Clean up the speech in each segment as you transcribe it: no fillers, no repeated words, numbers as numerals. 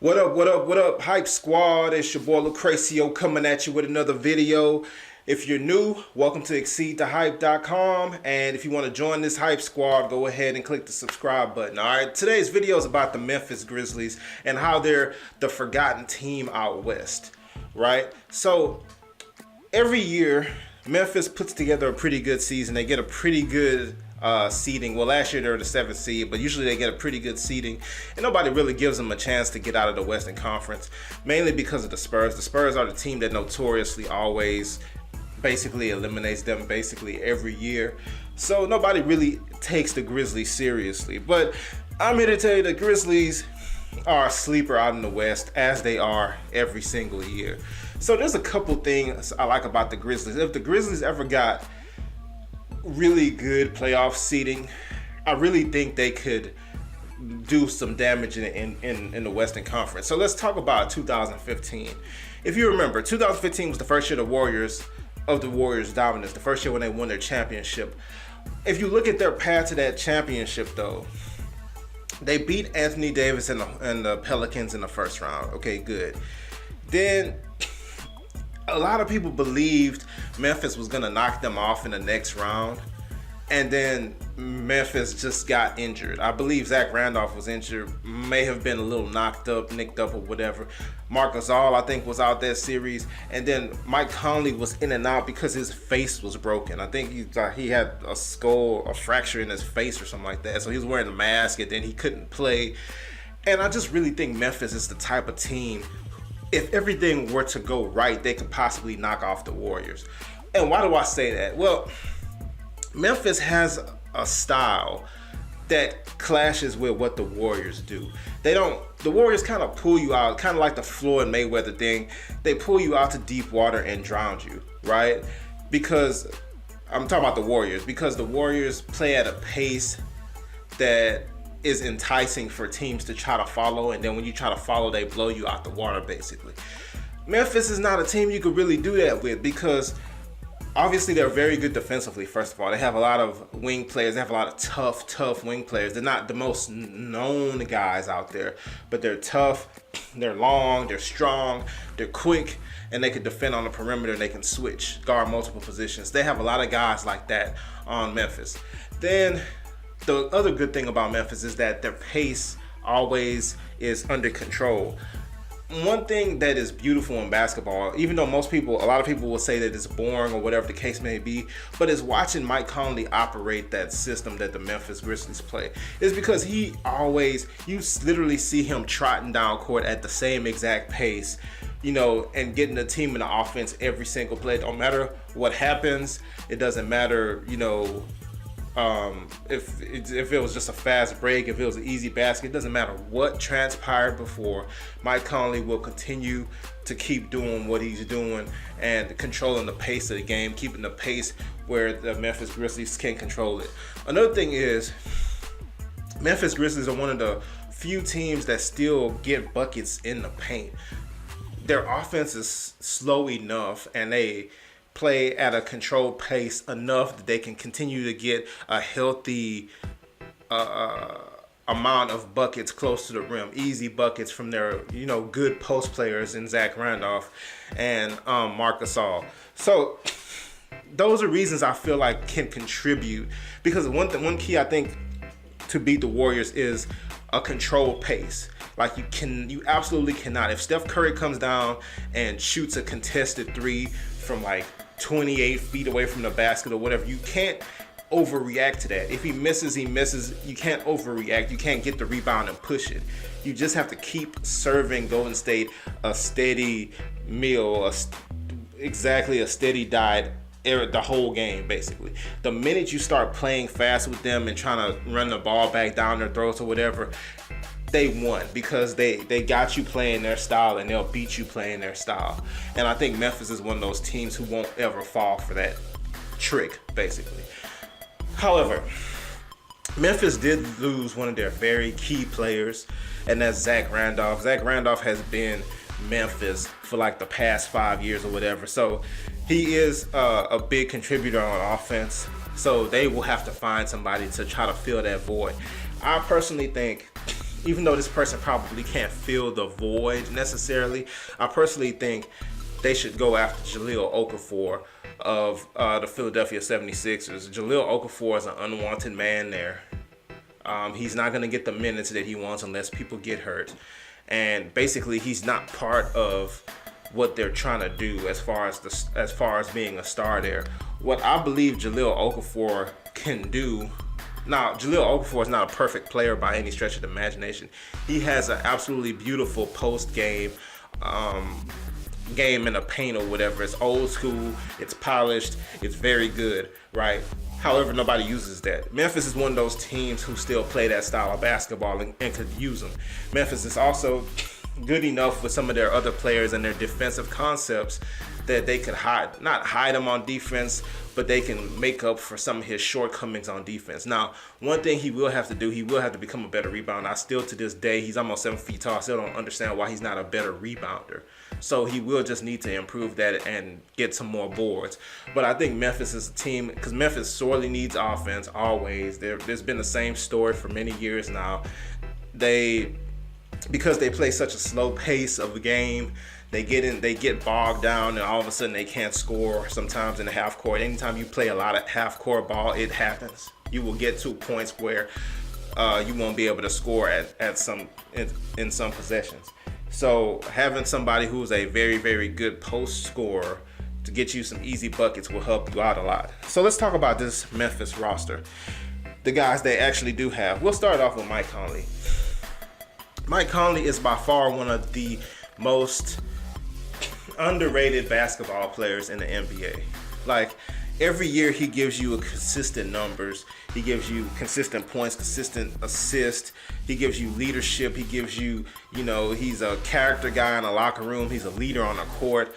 What up, what up, what up, Hype Squad? It's your boy Lucrecio coming at you with another video. If you're new, welcome to exceedthehype.com. And if you want to join this Hype Squad, go ahead and click the subscribe button. Alright, today's video is about the Memphis Grizzlies and how they're the forgotten team out west. Right? So, every year, Memphis puts together a pretty good season. They get a pretty good seeding. Well, last year they were the 7th seed, but usually they get a pretty good seeding, and nobody really gives them a chance to get out of the Western Conference, mainly because of the Spurs. The Spurs are the team that notoriously always basically eliminates them basically every year, so nobody really takes the Grizzlies seriously. But I'm here to tell you the Grizzlies are a sleeper out in the West, as they are every single year. So there's a couple things I like about the Grizzlies. If the Grizzlies ever got really good playoff seeding, I really think they could do some damage in the Western Conference. So let's talk about 2015. If you remember, 2015 was the first year of the Warriors dominance, the first year when they won their championship. If you look at their path to that championship, though, they beat Anthony Davis and the Pelicans in the first round. Okay, good. Then a lot of people believed Memphis was going to knock them off in the next round, and then Memphis just got injured. I believe Zach Randolph was injured, may have been a little nicked up or whatever. Marc Gasol, I think, was out that series, and then Mike Conley was in and out because his face was broken. I think he had a fracture in his face or something like that, so he was wearing a mask, and then he couldn't play. And I just really think Memphis is the type of team, if everything were to go right, they could possibly knock off the Warriors. And why do I say that? Well, Memphis has a style that clashes with what the Warriors do. The Warriors kind of pull you out, kind of like the Floyd Mayweather thing. They pull you out to deep water and drown you, right? Because I'm talking about the Warriors, because the Warriors play at a pace that is enticing for teams to try to follow, and then when you try to follow, they blow you out the water, basically. Memphis is not a team you could really do that with, because obviously they're very good defensively. First of all, they have a lot of wing players. They have a lot of tough wing players. They're not the most known guys out there, but they're tough, they're long, they're strong, they're quick, and they can defend on the perimeter, and they can guard multiple positions. They have a lot of guys like that on Memphis. Then the other good thing about Memphis is that their pace always is under control. One thing that is beautiful in basketball, even though a lot of people will say that it's boring or whatever the case may be, but is watching Mike Conley operate that system that the Memphis Grizzlies play. Is because you literally see him trotting down court at the same exact pace, and getting the team in the offense every single play. Don't matter what happens. It doesn't matter, if it was just a fast break, if it was an easy basket, it doesn't matter what transpired before. Mike Conley will continue to keep doing what he's doing and controlling the pace of the game, keeping the pace where the Memphis Grizzlies can control it. Another thing is, Memphis Grizzlies are one of the few teams that still get buckets in the paint. Their offense is slow enough, and they play at a controlled pace enough that they can continue to get a healthy amount of buckets close to the rim, easy buckets from their good post players in Zach Randolph and Marc Gasol. So those are reasons I feel like can contribute, because one key I think to beat the Warriors is a controlled pace. Like you absolutely cannot. If Steph Curry comes down and shoots a contested three from like 28 feet away from the basket or whatever, you can't overreact to that. If he misses, he misses. You can't overreact. You can't get the rebound and push it. You just have to keep serving Golden State a steady meal, exactly a steady diet the whole game, basically. The minute you start playing fast with them and trying to run the ball back down their throats or whatever, they won, because they got you playing their style, and they'll beat you playing their style. And I think Memphis is one of those teams who won't ever fall for that trick, basically. However, Memphis did lose one of their very key players, and that's Zach Randolph. Zach Randolph has been Memphis for like the past 5 years or whatever, so he is a big contributor on offense. So they will have to find somebody to try to fill that void. I personally think even though this person probably can't fill the void necessarily, I personally think they should go after Jahlil Okafor of the Philadelphia 76ers. Jahlil Okafor is an unwanted man there. He's not going to get the minutes that he wants unless people get hurt. And basically, he's not part of what they're trying to do as far as being a star there. What I believe Jahlil Okafor can do. Now, Jahlil Okafor is not a perfect player by any stretch of the imagination. He has an absolutely beautiful post-game game in the paint or whatever. It's old school, it's polished, it's very good, right? However, nobody uses that. Memphis is one of those teams who still play that style of basketball and could use them. Memphis is also good enough with some of their other players and their defensive concepts that they could not hide him on defense, but they can make up for some of his shortcomings on defense. Now, one thing he will have to do, he will have to become a better rebounder. I still, to this day, he's almost 7 feet tall. I still don't understand why he's not a better rebounder. So he will just need to improve that and get some more boards. But I think Memphis is a team, because Memphis sorely needs offense always. There's been the same story for many years now. Because they play such a slow pace of the game, they get bogged down, and all of a sudden they can't score sometimes in the half court. Anytime you play a lot of half court ball, it happens. You will get to points where you won't be able to score in some possessions. So having somebody who's a very, very good post scorer to get you some easy buckets will help you out a lot. So let's talk about this Memphis roster. The guys they actually do have. We'll start off with Mike Conley. Mike Conley is by far one of the most underrated basketball players in the NBA. Like, every year he gives you consistent numbers. He gives you consistent points, consistent assists. He gives you leadership. He gives you, he's a character guy in a locker room. He's a leader on the court.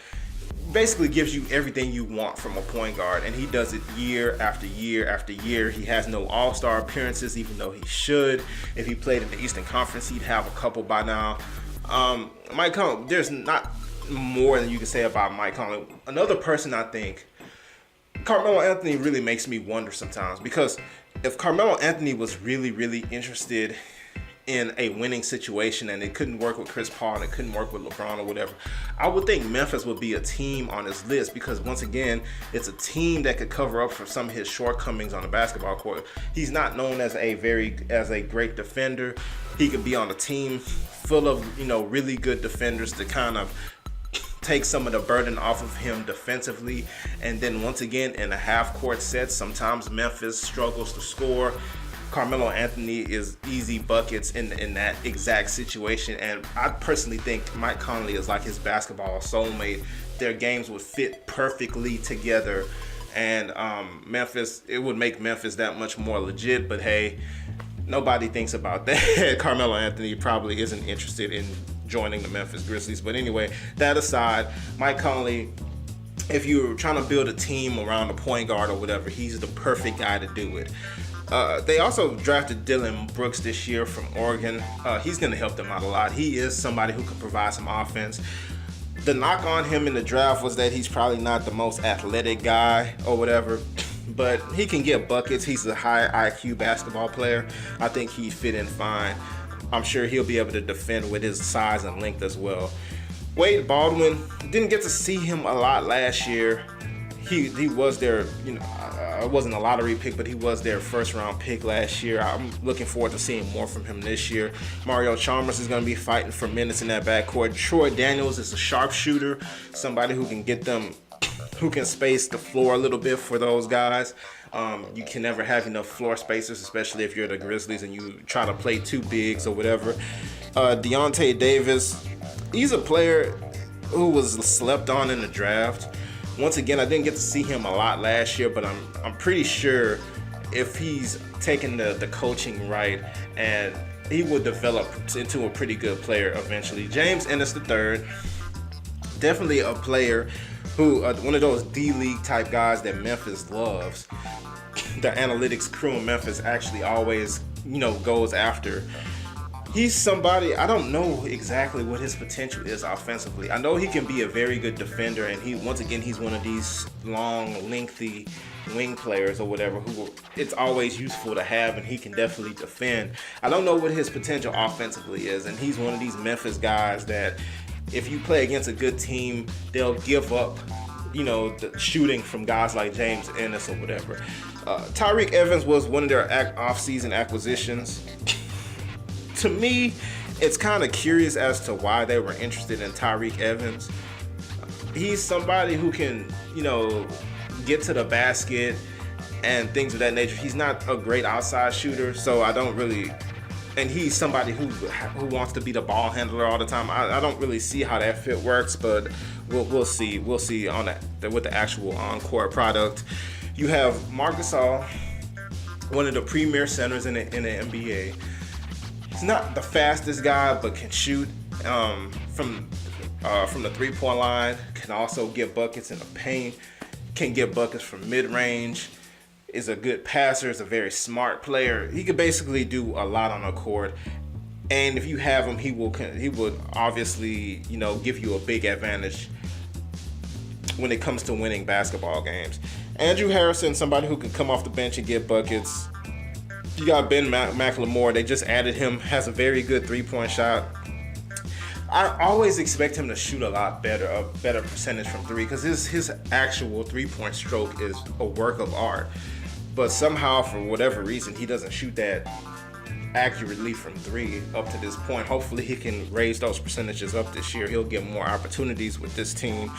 Basically gives you everything you want from a point guard, and he does it year after year after year. He has no all-star appearances, even though he should. If he played in the Eastern Conference, he'd have a couple by now. Mike Conley, there's not more than you can say about Mike Conley. Another person, I think, Carmelo Anthony really makes me wonder sometimes, because if Carmelo Anthony was really, really interested in a winning situation and it couldn't work with Chris Paul and it couldn't work with LeBron or whatever, I would think Memphis would be a team on his list, because once again, it's a team that could cover up for some of his shortcomings on the basketball court. He's not known as a great defender. He could be on a team full of, really good defenders to kind of take some of the burden off of him defensively. And then once again, in a half-court set, sometimes Memphis struggles to score. Carmelo Anthony is easy buckets in that exact situation. And I personally think Mike Conley is like his basketball soulmate. Their games would fit perfectly together. And Memphis, it would make Memphis that much more legit. But hey, nobody thinks about that. Carmelo Anthony probably isn't interested in joining the Memphis Grizzlies. But anyway, that aside, Mike Conley, if you're trying to build a team around a point guard or whatever, he's the perfect guy to do it. They also drafted Dylan Brooks this year from Oregon. He's going to help them out a lot. He is somebody who can provide some offense. The knock on him in the draft was that he's probably not the most athletic guy or whatever, but he can get buckets. He's a high IQ basketball player. I think he fit in fine. I'm sure he'll be able to defend with his size and length as well. Wade Baldwin, didn't get to see him a lot last year. He was their, wasn't a lottery pick, but he was their first round pick last year. I'm looking forward to seeing more from him this year. Mario Chalmers is going to be fighting for minutes in that backcourt. Troy Daniels is a sharpshooter, somebody who can space the floor a little bit for those guys. You can never have enough floor spacers, especially if you're the Grizzlies and you try to play two bigs or whatever. Deontay Davis, he's a player who was slept on in the draft. Once again, I didn't get to see him a lot last year, but I'm pretty sure if he's taking the coaching right, and he will develop into a pretty good player eventually. James Ennis III, definitely a player who, one of those D-League type guys that Memphis loves. The analytics crew in Memphis actually always, goes after. He's somebody, I don't know exactly what his potential is offensively. I know he can be a very good defender, and he's one of these long, lengthy wing players or whatever who it's always useful to have, and he can definitely defend. I don't know what his potential offensively is, and he's one of these Memphis guys that if you play against a good team, they'll give up, the shooting from guys like James Ennis or whatever. Tyreke Evans was one of their off-season acquisitions. To me, it's kind of curious as to why they were interested in Tyreke Evans. He's somebody who can, get to the basket and things of that nature. He's not a great outside shooter, so I don't really. And he's somebody who wants to be the ball handler all the time. I don't really see how that fit works, but we'll see. We'll see on that with the actual on-court product. You have Marc Gasol, one of the premier centers in the NBA. He's not the fastest guy, but can shoot from the three-point line. Can also get buckets in the paint. Can get buckets from mid-range. Is a good passer, is a very smart player. He could basically do a lot on the court, and if you have him, he would obviously give you a big advantage when it comes to winning basketball games. Andrew Harrison, somebody who can come off the bench and get buckets. You got Ben McLemore. They just added him. Has a very good three-point shot. I always expect him to shoot a better percentage from three, because his actual three-point stroke is a work of art. But somehow, for whatever reason, he doesn't shoot that accurately from three up to this point. Hopefully, he can raise those percentages up this year. He'll get more opportunities with this team.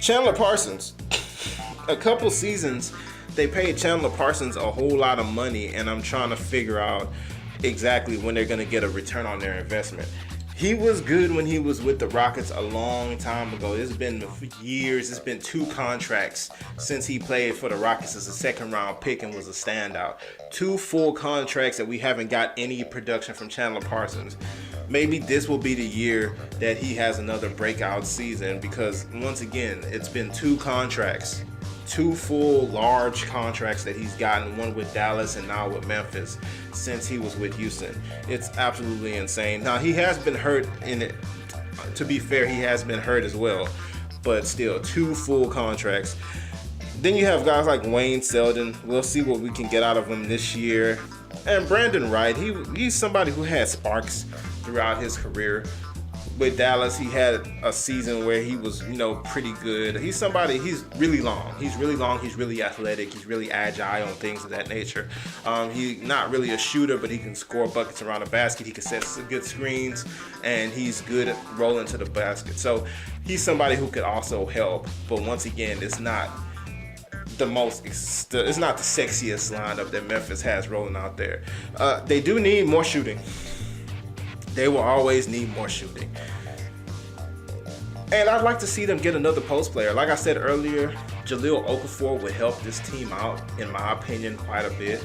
Chandler Parsons. A couple seasons, they paid Chandler Parsons a whole lot of money, and I'm trying to figure out exactly when they're going to get a return on their investment. He was good when he was with the Rockets a long time ago. It's been years. It's been 2 contracts since he played for the Rockets as a second-round pick and was a standout. 2 full contracts that we haven't got any production from Chandler Parsons. Maybe this will be the year that he has another breakout season, because, once again, it's been 2 contracts. 2 full large contracts that he's gotten, one with Dallas and now with Memphis, since he was with Houston. It's absolutely insane. Now, he has been hurt in it. To be fair, he has been hurt as well, but still 2 full contracts. Then you have guys like Wayne Selden. We'll see what we can get out of him this year. And Brandon Wright, he's somebody who had sparks throughout his career. With Dallas, he had a season where he was, pretty good. He's really long. He's really athletic. He's really agile and things of that nature. He's not really a shooter, but he can score buckets around the basket. He can set some good screens, and he's good at rolling to the basket. So he's somebody who could also help. But once again, it's not the sexiest lineup that Memphis has rolling out there. They do need more shooting. They will always need more shooting. And I'd like to see them get another post player. Like I said earlier, Jahlil Okafor would help this team out, in my opinion, quite a bit.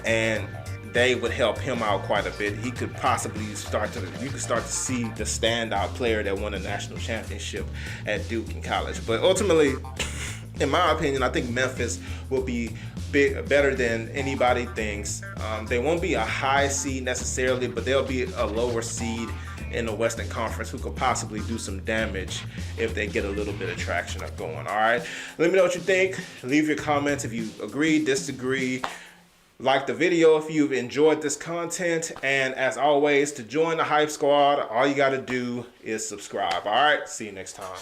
And they would help him out quite a bit. He could possibly you could start to see the standout player that won a national championship at Duke in college. But ultimately, in my opinion, I think Memphis will be better than anybody thinks. They won't be a high seed necessarily, but they'll be a lower seed in the Western Conference who could possibly do some damage if they get a little bit of traction up going. All right, let me know what you think. Leave your comments if you agree, disagree. Like the video if you've enjoyed this content. And as always, to join the Hype Squad, all you got to do is subscribe. All right, see you next time.